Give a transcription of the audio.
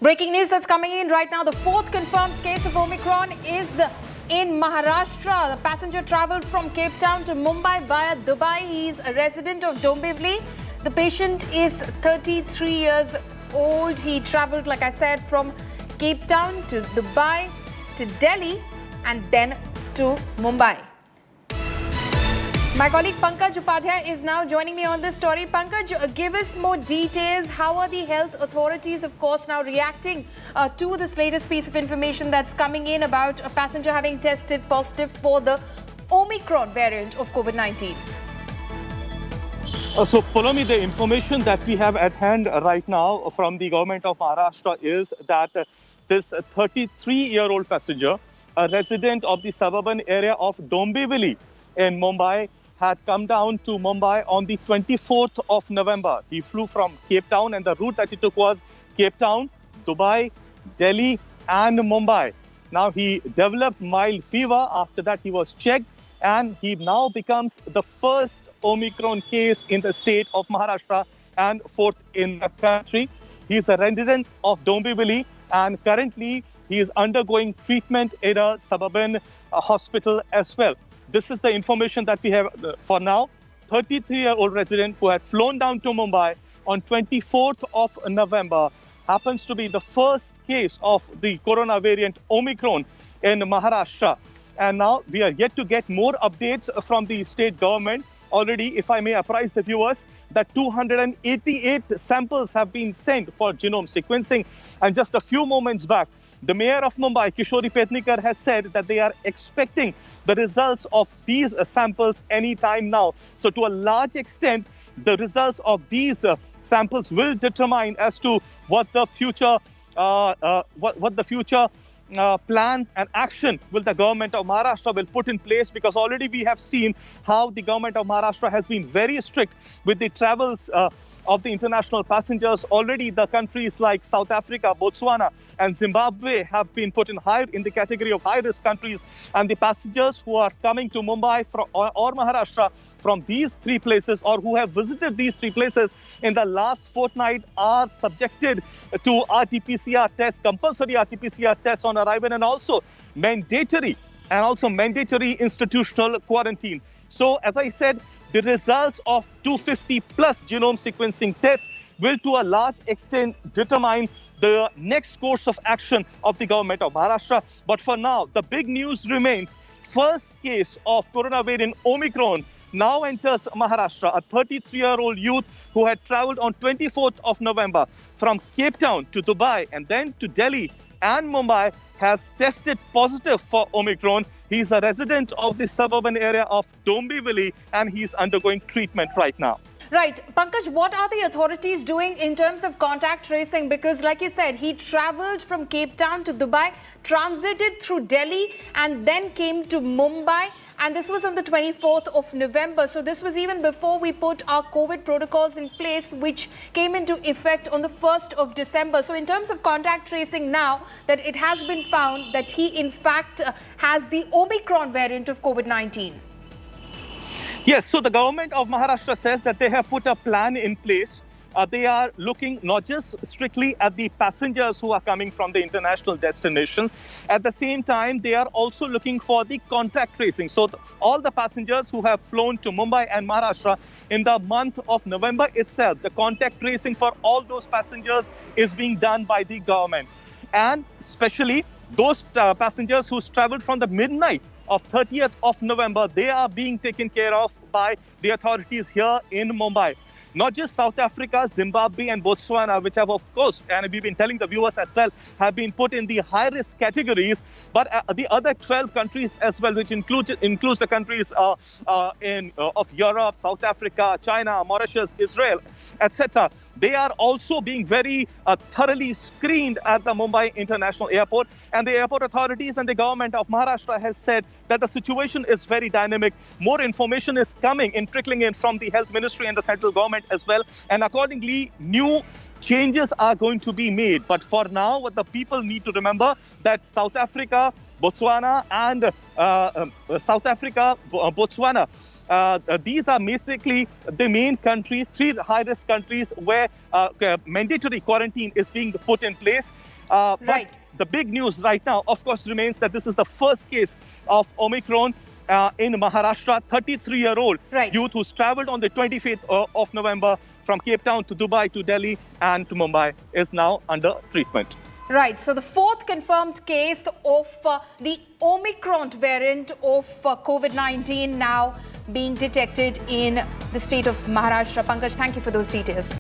Breaking news that's coming in right now. The fourth confirmed case of Omicron is in Maharashtra. The passenger traveled from Cape Town to Mumbai via Dubai. He's a resident of Dombivli. The patient is 33 years old. He traveled, like I said, from Cape Town to Dubai to Delhi and then to Mumbai. My colleague Pankaj Upadhyay is now joining me on this story. Pankaj, give us more details. How are the health authorities, of course, now reacting to this latest piece of information that's coming in about a passenger having tested positive for the Omicron variant of COVID-19? So, Poulomi, the information that we have at hand right now from the government of Maharashtra is that this 33-year-old passenger, a resident of the suburban area of Dombivli in Mumbai, had come down to Mumbai on the 24th of November. He flew from Cape Town and the route that he took was Cape Town, Dubai, Delhi and Mumbai. Now he developed mild fever. After that he was checked and he now becomes the first Omicron case in the state of Maharashtra and fourth in the country. He is a resident of Dombivli and currently he is undergoing treatment in a suburban hospital as well. This is the information that we have for now. 33-year-old resident who had flown down to Mumbai on 24th of November happens to be the first case of the corona variant Omicron in Maharashtra. And now we are yet to get more updates from the state government. Already, if I may apprise the viewers, that 288 samples have been sent for genome sequencing. And just a few moments back, the mayor of Mumbai, Kishori Petnikar, has said that they are expecting the results of these samples anytime now. So to a large extent, the results of these samples will determine as to what the future plan and action will the government of Maharashtra will put in place, because already we have seen how the government of Maharashtra has been very strict with the travels of the international passengers. Already the countries like South Africa, Botswana and Zimbabwe have been put in the category of high-risk countries, and the passengers who are coming to Mumbai or Maharashtra from these three places or who have visited these three places in the last fortnight are subjected to RT-PCR tests, compulsory RT-PCR tests on arrival, and also mandatory institutional quarantine. So as I said, the results of 250 plus genome sequencing tests will to a large extent determine the next course of action of the government of Maharashtra. But for now, the big news remains. First case of corona variant Omicron now enters Maharashtra. A 33-year-old youth who had traveled on 24th of November from Cape Town to Dubai and then to Delhi and Mumbai has tested positive for Omicron. He's a resident of the suburban area of Dombivli and he's undergoing treatment right now. Right. Pankaj, what are the authorities doing in terms of contact tracing? Because like you said, he traveled from Cape Town to Dubai, transited through Delhi and then came to Mumbai. And this was on the 24th of November. So this was even before we put our COVID protocols in place, which came into effect on the 1st of December. So in terms of contact tracing now, that it has been found that he in fact has the Omicron variant of COVID-19. Yes, so the government of Maharashtra says that they have put a plan in place. They are looking not just strictly at the passengers who are coming from the international destinations. At the same time, they are also looking for the contact tracing. So all the passengers who have flown to Mumbai and Maharashtra in the month of November itself, the contact tracing for all those passengers is being done by the government. And especially those passengers who traveled from the midnight of 30th of November, they are being taken care of by the authorities here in Mumbai. Not just South Africa, Zimbabwe and Botswana, which have, of course, and we've been telling the viewers as well, have been put in the high-risk categories, but the other 12 countries as well, which includes the countries of Europe, South Africa, China, Mauritius, Israel, etc. They are also being very thoroughly screened at the Mumbai International Airport. And the airport authorities and the government of Maharashtra has said that the situation is very dynamic. More information is coming in, trickling in from the health ministry and the central government as well. And accordingly, new changes are going to be made. But for now, what the people need to remember that South Africa, Botswana and Botswana these are basically the main countries, 3 high-risk countries where mandatory quarantine is being put in place. Right. But the big news right now, of course, remains that this is the first case of Omicron in Maharashtra. 33-year-old Right. youth who's traveled on the 25th of November from Cape Town to Dubai to Delhi and to Mumbai is now under treatment. Right, so the 4th confirmed case of the Omicron variant of COVID-19 now being detected in the state of Maharashtra. Pankaj, thank you for those details.